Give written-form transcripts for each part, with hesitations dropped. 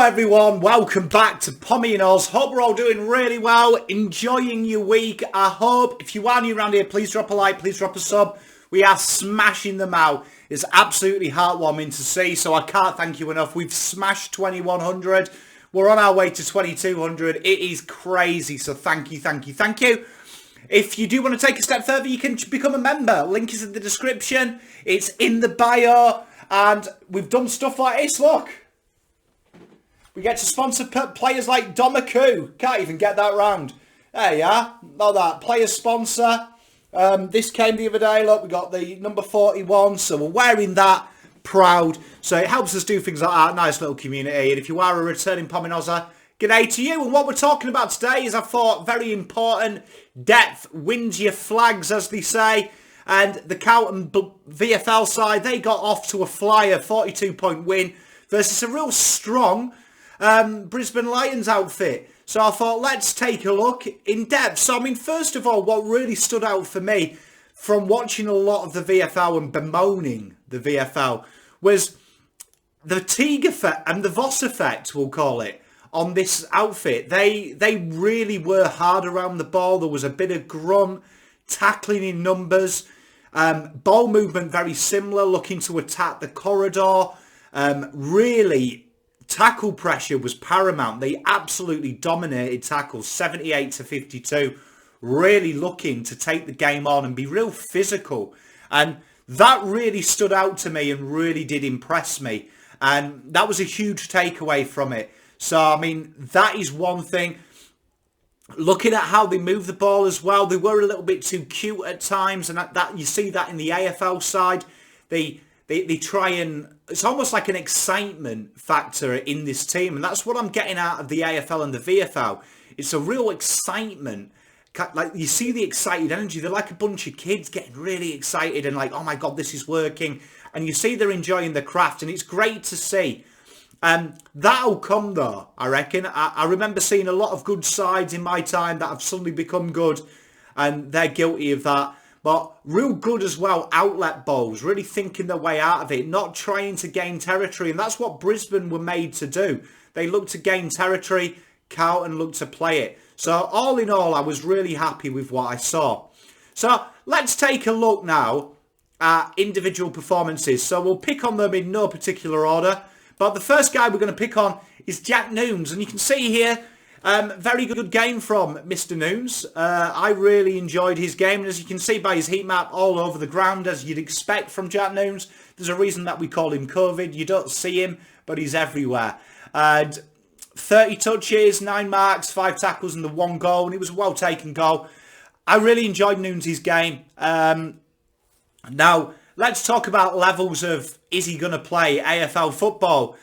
everyone, welcome back to Pommy and Oz. Hope we're all doing really well, enjoying your week. I hope, if you are new around here, please drop a like, please drop a sub. We are smashing them out. It's absolutely heartwarming to see, so I can't thank you enough. We've smashed 2100. We're on our way to 2200. It is crazy, so thank you, thank you, thank you. If you do want to take a step further, you can become a member. Link is in the description. It's in the bio, and we've done stuff like this, look. We get to sponsor players like Domaku. Can't even get that round. There you are. Like that. Player sponsor. This came the other day. Look, we got the number 41. So we're wearing that. Proud. So it helps us do things like that. Nice little community. And if you are a returning Pominoza, g'day to you. And what we're talking about today is, I thought, very important. Depth wins your flags, as they say. And the Quenton VFL side, they got off to a flyer. 42-point win versus a real strong Brisbane Lions outfit. So I thought, let's take a look in depth. So I mean, first of all, what really stood out for me from watching a lot of the VFL and bemoaning the VFL was the Teague effect and the Voss effect, we'll call it, on this outfit. They really were hard around the ball. There was a bit of grunt, tackling in numbers, ball movement very similar, looking to attack the corridor. Really, tackle pressure was paramount. They absolutely dominated tackles, 78-52, really looking to take the game on and be real physical. And that really stood out to me and really did impress me. And that was a huge takeaway from it. So, I mean, that is one thing. Looking at how they move the ball as well, they were a little bit too cute at times. And that you see that in the AFL side. They try and, it's almost like an excitement factor in this team. And that's what I'm getting out of the AFL and the VFL. It's a real excitement. Like, you see the excited energy. They're like a bunch of kids getting really excited and like, oh my God, this is working. And you see they're enjoying the craft, and it's great to see. That'll come though, I reckon. I remember seeing a lot of good sides in my time that have suddenly become good, and they're guilty of that. But real good as well, outlet bowls, really thinking their way out of it, not trying to gain territory. And that's what Brisbane were made to do. They looked to gain territory, Quenton looked to play it. So all in all, I was really happy with what I saw. So let's take a look now at individual performances. So we'll pick on them in no particular order. But the first guy we're going to pick on is Jack NEWNES. And you can see here, very good game from Mr. NEWNES. I really enjoyed his game. And as you can see by his heat map all over the ground, as you'd expect from Jack NEWNES, there's a reason that we call him COVID. You don't see him, but he's everywhere. 30 touches, 9 marks, 5 tackles and the 1 goal. And it was a well-taken goal. I really enjoyed NEWNES' game. Now, let's talk about levels of, is he going to play AFL football?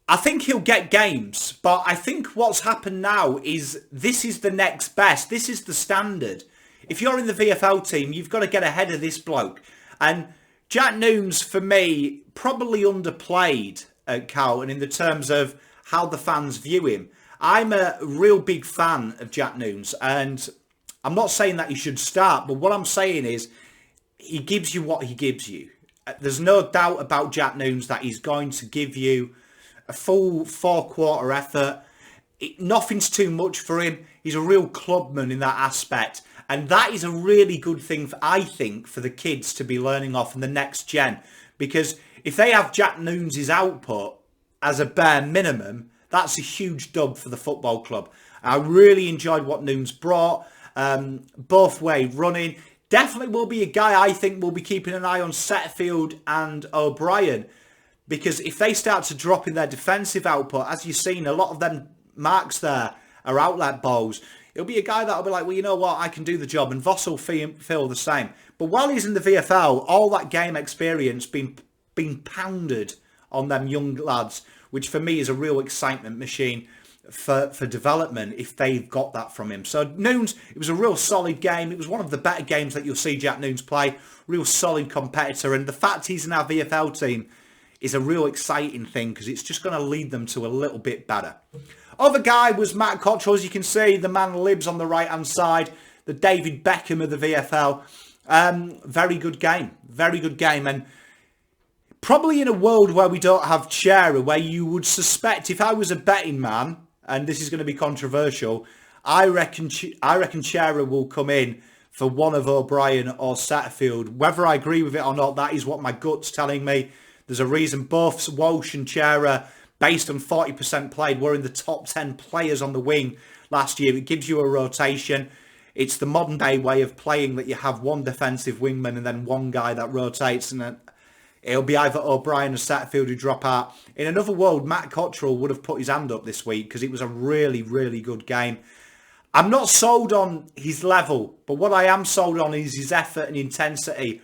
I think he'll get games, but I think what's happened now is this is the next best. This is the standard. If you're in the VFL team, you've got to get ahead of this bloke. And Jack NEWNES, for me, probably underplayed at Quenton in the terms of how the fans view him. I'm a real big fan of Jack NEWNES, and I'm not saying that he should start, but what I'm saying is he gives you what he gives you. There's no doubt about Jack NEWNES that he's going to give you a full 4-quarter effort. Nothing's too much for him. He's a real clubman in that aspect. And that is a really good thing, I think, for the kids to be learning off in the next gen. Because if they have Jack NEWNES' output as a bare minimum, that's a huge dub for the football club. I really enjoyed what NEWNES brought. Both way running. Definitely will be a guy I think will be keeping an eye on Setterfield and O'Brien. Because if they start to drop in their defensive output, as you've seen, a lot of them marks there are outlet bowls. It'll be a guy that'll be like, well, you know what, I can do the job. And Voss will feel the same. But while he's in the VFL, all that game experience being pounded on them young lads, which for me is a real excitement machine for development if they've got that from him. So NEWNES, it was a real solid game. It was one of the better games that you'll see Jack NEWNES play. Real solid competitor. And the fact he's in our VFL team is a real exciting thing because it's just going to lead them to a little bit better. Other guy was Matt COTTRELL, as you can see, the man Libs on the right-hand side, the David Beckham of the VFL. Very good game. Very good game. And Probably in a world where we don't have Chera, where you would suspect, if I was a betting man, and this is going to be controversial, I reckon Chera will come in for one of O'Brien or Satterfield. Whether I agree with it or not, that is what my gut's telling me. There's a reason both Walsh and Chera, based on 40% played, were in the top 10 players on the wing last year. It gives you a rotation. It's the modern day way of playing that you have one defensive wingman and then one guy that rotates, and then it'll be either O'Brien or Satterfield who drop out. In another world, Matt Cottrell would have put his hand up this week because it was a really, really good game. I'm not sold on his level, but what I am sold on is his effort and intensity.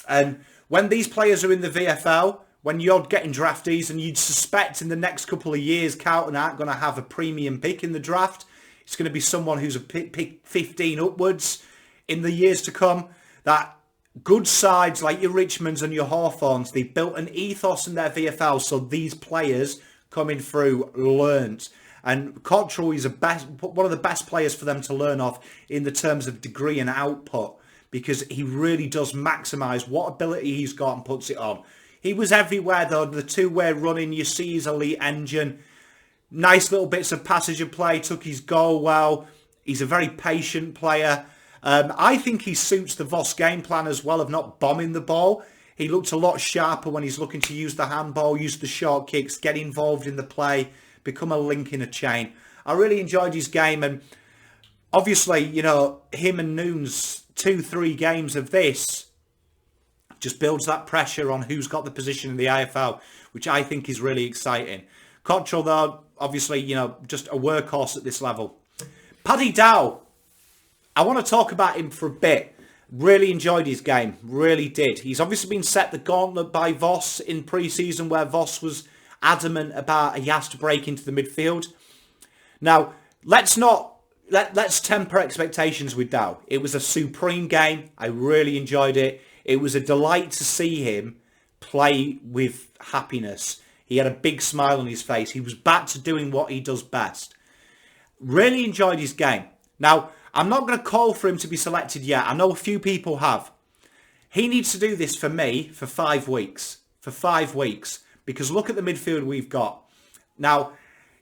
And when these players are in the VFL, when you're getting draftees, and you'd suspect in the next couple of years Carlton aren't going to have a premium pick in the draft, it's going to be someone who's a pick 15 upwards in the years to come, that good sides like your Richmonds and your Hawthorns, they built an ethos in their VFL so these players coming through learnt. And Cottrell is one of the best players for them to learn off in the terms of degree and output, because he really does maximise what ability he's got and puts it on. He was everywhere though, the two-way running, you see his elite engine. Nice little bits of passage of play, took his goal well. He's a very patient player. I think he suits the Voss game plan as well of not bombing the ball. He looked a lot sharper when he's looking to use the handball, use the short kicks, get involved in the play, become a link in a chain. I really enjoyed his game, and obviously, you know, him and NEWNES, 2-3 games of this just builds that pressure on who's got the position in the AFL, which I think is really exciting. Cottrell, though, obviously, you know, just a workhorse at this level. Paddy Dow, I want to talk about him for a bit. Really enjoyed his game, really did. He's obviously been set the gauntlet by Voss in pre-season, where Voss was adamant about he has to break into the midfield. Now, let's temper expectations with Dow. It was a supreme game. I really enjoyed it. It was a delight to see him play with happiness. He had a big smile on his face. He was back to doing what he does best. Really enjoyed his game. Now, I'm not going to call for him to be selected yet. I know a few people have. He needs to do this for me for 5 weeks. For 5 weeks. Because look at the midfield we've got. Now,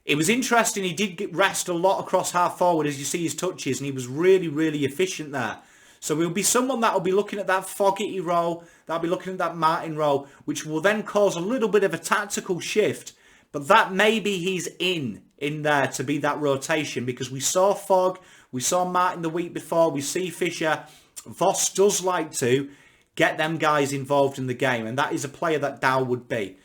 it was interesting. He did get rest a lot across half forward, as you see his touches, and he was really, really efficient there. So he'll be someone that will be looking at that Fogarty role, that'll be looking at that Martin role, which will then cause a little bit of a tactical shift. But that maybe he's in there to be that rotation, because we saw Fogg, we saw Martin the week before, we see Fisher. Voss does like to get them guys involved in the game, and that is a player that Dow would be.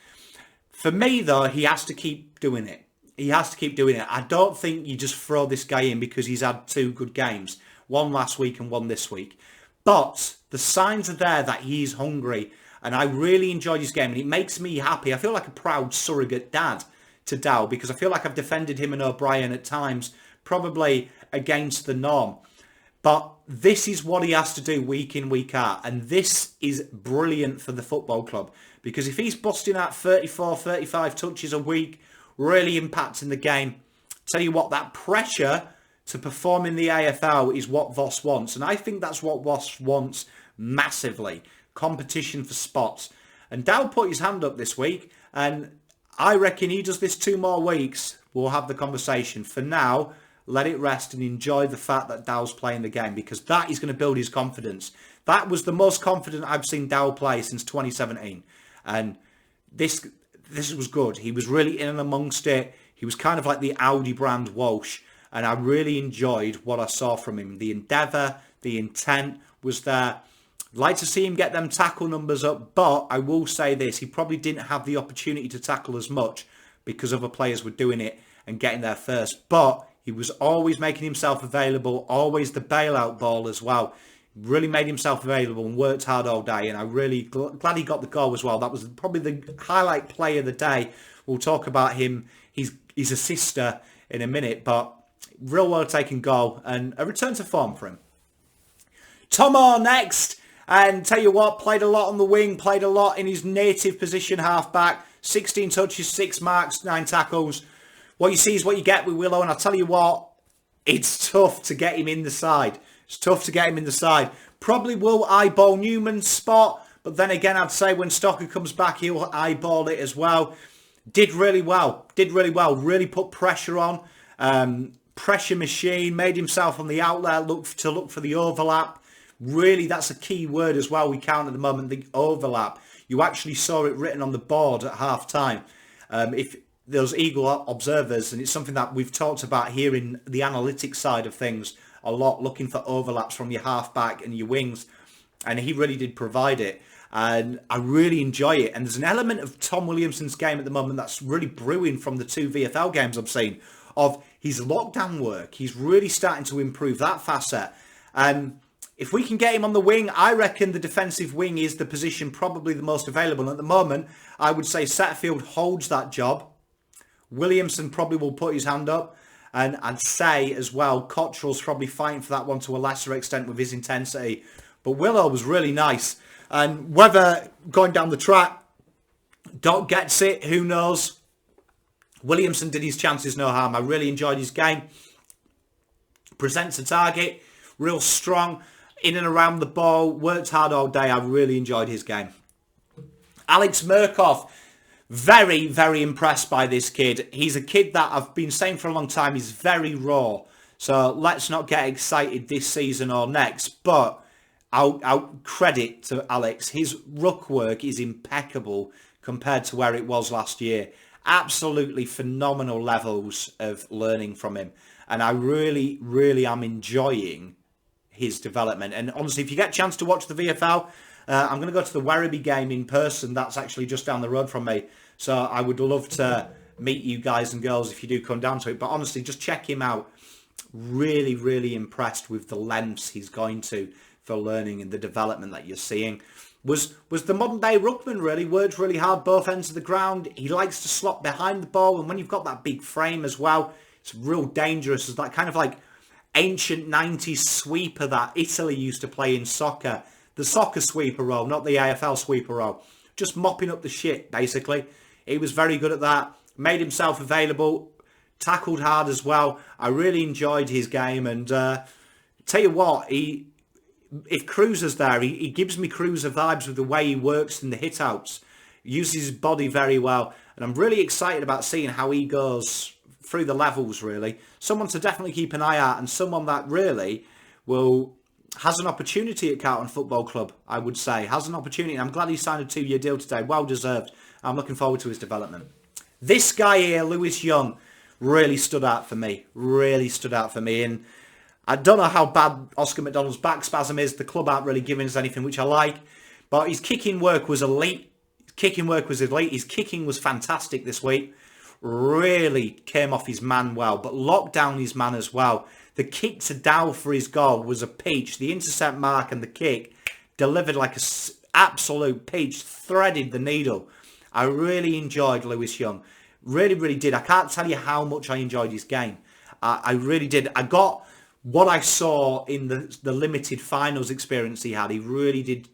For me, though, he has to keep doing it. He has to keep doing it. I don't think you just throw this guy in because he's had 2 good games. One last week and one this week. But the signs are there that he's hungry. And I really enjoyed his game. And it makes me happy. I feel like a proud surrogate dad to Dow, because I feel like I've defended him and O'Brien at times, probably against the norm. But this is what he has to do week in, week out. And this is brilliant for the football club. Because if he's busting out 34, 35 touches a week, really impacting the game, tell you what, that pressure to perform in the AFL is what Voss wants. And I think that's what Voss wants massively. Competition for spots. And Dow put his hand up this week. And I reckon he does this 2 more weeks, we'll have the conversation. For now, let it rest and enjoy the fact that Dow's playing the game, because that is going to build his confidence. That was the most confident I've seen Dow play since 2017. And this was good. He was really in and amongst it. He was kind of like the Audi brand Walsh. And I really enjoyed what I saw from him. The endeavour, the intent was there. I'd like to see him get them tackle numbers up. But I will say this, he probably didn't have the opportunity to tackle as much because other players were doing it and getting there first. But he was always making himself available, always the bailout ball as well. Really made himself available and worked hard all day. And I'm really glad he got the goal as well. That was probably the highlight play of the day. We'll talk about him, his assister in a minute. But real well taken goal and a return to form for him. Tomo next. And tell you what, played a lot on the wing, played a lot in his native position, half-back. 16 touches, 6 marks, 9 tackles. What you see is what you get with Willow. And I'll tell you what, it's tough to get him in the side. It's tough to get him in the side. Probably will eyeball Newman's spot, But then again, I'd say when Stocker comes back, he'll eyeball it as well. Did really well. Really put pressure on. Pressure machine. Made himself on the outlet look for the overlap. Really, that's a key word as well we count at the moment, the overlap. You actually saw it written on the board at half-time. If those eagle observers, and it's something that we've talked about here in the analytics side of things a lot, looking for overlaps from your half-back and your wings, and he really did provide it. And I really enjoy it. And there's an element of Tom Williamson's game at the moment that's really brewing from the 2 VFL games I've seen, of his lockdown work. He's really starting to improve that facet. And if we can get him on the wing, I reckon the defensive wing is the position probably the most available. At the moment, I would say Setterfield holds that job. Williamson probably will put his hand up. And I'd say as well, Cottrell's probably fighting for that one to a lesser extent with his intensity. But Willow was really nice. And whether going down the track, Doc gets it, who knows? Williamson did his chances no harm. I really enjoyed his game. Presents a target, real strong, in and around the ball, worked hard all day. I really enjoyed his game. Alex MIRKOV, very, very impressed by this kid. He's a kid that I've been saying for a long time, he's very raw. So let's not get excited this season or next. But I'll credit to Alex. His ruck work is impeccable compared to where it was last year. Absolutely phenomenal levels of learning from him. And I really, really am enjoying his development. And honestly, if you get a chance to watch the VFL, I'm going to go to the Werribee game in person. That's actually just down the road from me. So I would love to meet you guys and girls if you do come down to it. But honestly, just check him out. Really, really impressed with the lengths he's going to for learning and the development that you're seeing. Was the modern day ruckman really, worked really hard both ends of the ground. He likes to slot behind the ball, and when you've got that big frame as well, it's real dangerous. It's that kind of like ancient 90s sweeper that Italy used to play in soccer. The soccer sweeper role, not the AFL sweeper role. Just mopping up the shit, basically. He was very good at that. Made himself available. Tackled hard as well. I really enjoyed his game. And tell you what, if Cruiser's there, he gives me Cruiser vibes with the way he works in the hit-outs. Uses his body very well. And I'm really excited about seeing how he goes through the levels, really. Someone to definitely keep an eye out, and someone that really has an opportunity at Carlton Football Club, I would say. Has an opportunity. I'm glad he signed a 2-year deal today. Well deserved. I'm looking forward to his development. This guy here, Lewis Young, really stood out for me. Really stood out for me. And I don't know how bad Oscar McDonald's back spasm is. The club aren't really giving us anything, which I like. But his kicking work was elite. His kicking was fantastic this week. Really came off his man well, but locked down his man as well. The kick to Dow for his goal was a peach. The intercept mark and the kick delivered like an absolute peach, threaded the needle. I really enjoyed Lewis Young. Really, really did. I can't tell you how much I enjoyed his game. I really did. I got what I saw in the limited finals experience he had. He really did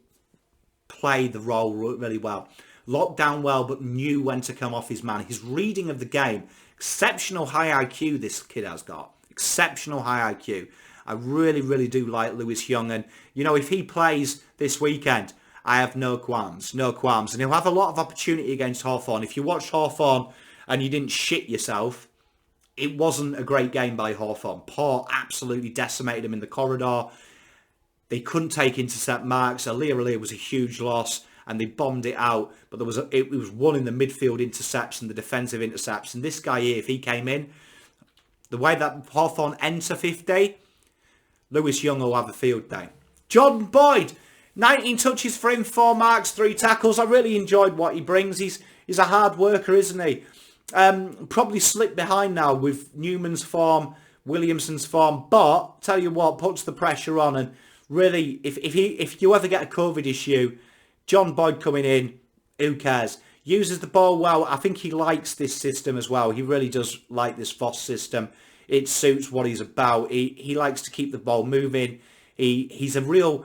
play the role really well. Locked down well, but knew when to come off his man. His reading of the game, exceptional high IQ this kid has got. Exceptional high IQ. I really, really do like Lewis Young. And, you know, if he plays this weekend, I have no qualms. No qualms. And he'll have a lot of opportunity against Hawthorn. If you watched Hawthorn and you didn't shit yourself, it wasn't a great game by Hawthorn. Paul absolutely decimated him in the corridor. They couldn't take intercept marks. Libbojrjr was a huge loss, and they bombed it out. But it was one in the midfield intercepts and the defensive intercepts. And this guy here, if he came in, the way that Hawthorn enter 50, Lewis Young will have a field day. Jordan Boyd, 19 touches for him, 4 marks, 3 tackles. I really enjoyed what he brings. He's a hard worker, isn't he? Probably slipped behind now with Newman's form, Williamson's form. But, tell you what, puts the pressure on. And really, if you ever get a COVID issue, John Boyd coming in, who cares? Uses the ball well. I think he likes this system as well. He really does like this Voss system. It suits what he's about. He likes to keep the ball moving. He's a real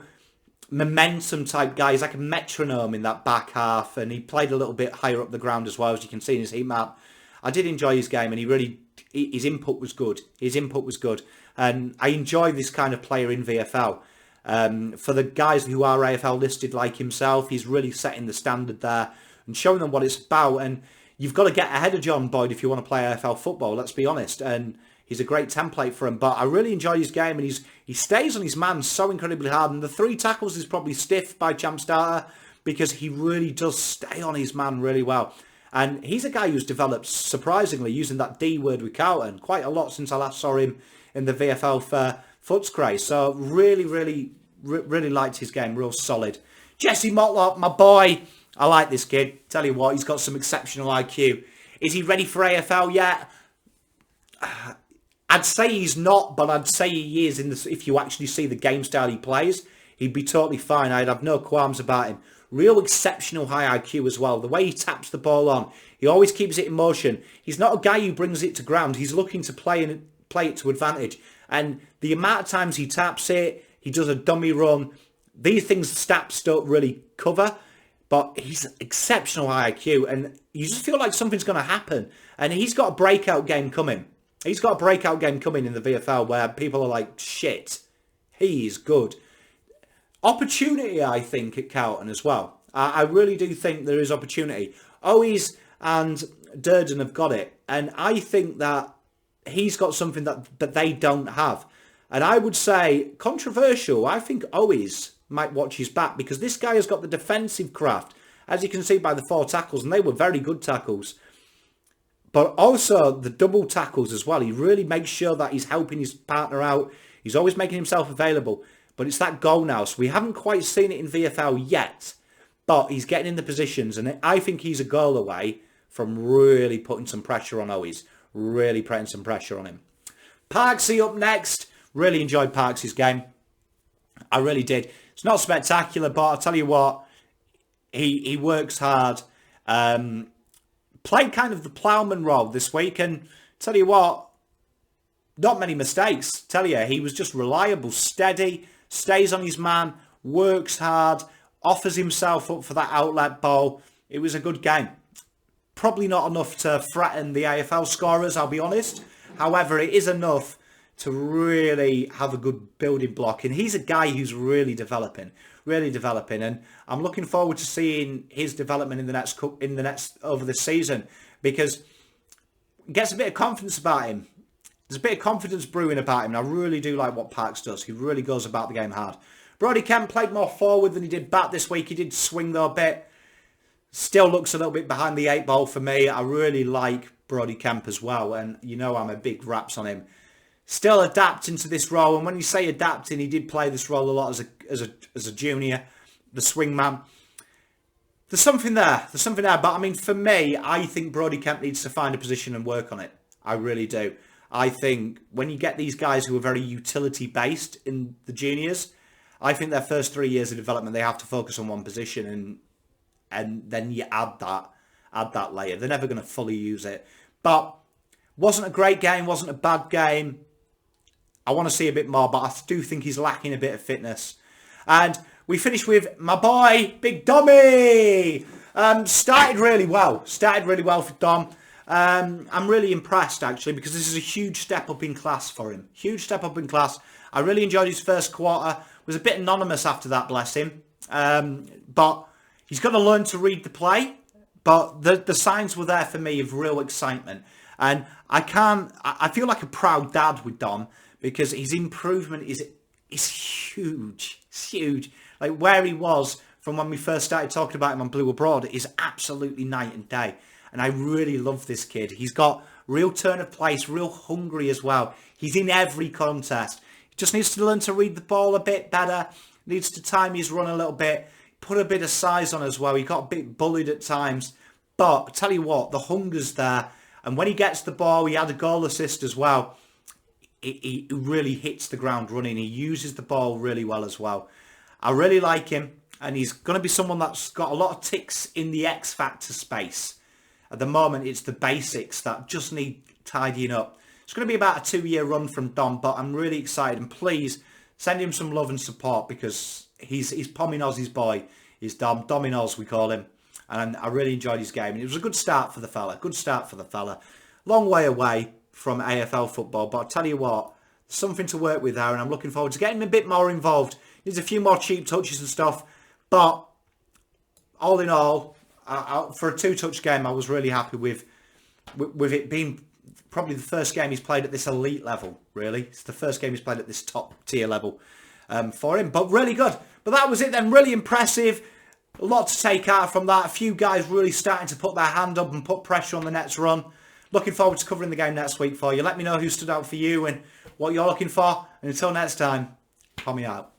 momentum type guy. He's like a metronome in that back half, and he played a little bit higher up the ground as well, as you can see in his heat map. I did enjoy his game, and his input was good. His input was good, and I enjoy this kind of player in VFL. For the guys who are AFL listed like himself, he's really setting the standard there and showing them what it's about. And you've got to get ahead of John Boyd if you want to play AFL football, let's be honest. And he's a great template for him. But I really enjoy his game, and he stays on his man so incredibly hard. And the 3 tackles is probably stiff by Champ Starter because he really does stay on his man really well. And he's a guy who's developed, surprisingly, using that D word with Quenton quite a lot since I last saw him in the VFL for Footscray. So really liked his game, real solid. Jesse MOTLOP, my boy. I like this kid. Tell you what, he's got some exceptional IQ. Is he ready for AFL yet? I'd say he's not, but I'd say he is. If you actually see the game style he plays, he'd be totally fine. I'd have no qualms about him. Real exceptional high IQ as well. The way he taps the ball on, he always keeps it in motion. He's not a guy who brings it to ground. He's looking to play it to advantage. And the amount of times he taps it, he does a dummy run. These things stats don't really cover, but he's exceptional high IQ, and you just feel like something's going to happen. And he's got a breakout game coming. He's got a breakout game coming in the VFL where people are like, shit, he's good. Opportunity, I think, at Quenton as well. I really do think there is opportunity. Owens and Durden have got it, and I think that he's got something that they don't have. And I would say, controversial, I think Owens might watch his back, because this guy has got the defensive craft, as you can see by the 4 tackles, and they were very good tackles. But also the double tackles as well. He really makes sure that he's helping his partner out. He's always making himself available. But it's that goal now. So we haven't quite seen it in VFL yet. But he's getting in the positions. And I think he's a goal away from really putting some pressure on Owens. Really putting some pressure on him. Parksy up next. Really enjoyed Parks' game. I really did. It's not spectacular, but I'll tell you what. He works hard. Played kind of the ploughman role this week, and tell you what, not many mistakes. Tell you, he was just reliable, steady, stays on his man, works hard, offers himself up for that outlet ball. It was a good game. Probably not enough to threaten the AFL scorers, I'll be honest. However, it is enough to really have a good building block, and he's a guy who's really developing, and I'm looking forward to seeing his development in the next over this season, because it gets a bit of confidence about him. There's a bit of confidence brewing about him, and I really do like what Parks does. He really goes about the game hard. Brodie Kemp played more forward than he did back this week. He did swing though a bit. Still looks a little bit behind the 8 ball for me. I really like Brodie Kemp as well, and you know I'm a big raps on him. Still adapting to this role, and when you say adapting, he did play this role a lot as a junior, the swingman. There's something there. But I mean, for me, I think Brodie Kemp needs to find a position and work on it. I really do. I think when you get these guys who are very utility based in the juniors, I think their first 3 years of development, they have to focus on one position, and then you add that layer. They're never going to fully use it. But wasn't a great game, wasn't a bad game. I want to see a bit more, but I do think he's lacking a bit of fitness. And we finished with my boy, Big Dommy. Started really well for Dom. I'm really impressed, actually, because this is a huge step up in class for him. Huge step up in class. I really enjoyed his first quarter. Was a bit anonymous after that, bless him. But he's got to learn to read the play. But the signs were there for me of real excitement. And I feel like a proud dad with Dom, because his improvement is huge. It's huge. Like where he was from when we first started talking about him on Blue Abroad is absolutely night and day. And I really love this kid. He's got real turn of place, real hungry as well. He's in every contest. He just needs to learn to read the ball a bit better. Needs to time his run a little bit. Put a bit of size on as well. He got a bit bullied at times. But I tell you what, the hunger's there. And when he gets the ball, he had a goal assist as well. He really hits the ground running. He uses the ball really well as well. I really like him. And he's going to be someone that's got a lot of ticks in the X Factor space. At the moment, it's the basics that just need tidying up. It's going to be about a 2-year run from Dom, but I'm really excited. And please send him some love and support, because he's Pommy Ozzy's boy. He's Dom. Dominoes, we call him. And I really enjoyed his game. And it was a good start for the fella. Long way away from AFL football. But I'll tell you what, something to work with there. And I'm looking forward to getting him a bit more involved Needs a few more cheap touches and stuff. But all in all, for a 2-touch game, I was really happy with it being probably the first game he's played at this elite level, really. It's the first game he's played at this top tier level for him. But really good. But that was it then. Really impressive. A lot to take out from that. A few guys really starting to put their hand up and put pressure on the next run. Looking forward to covering the game next week for you. Let me know who stood out for you and what you're looking for. And until next time, Pommy out.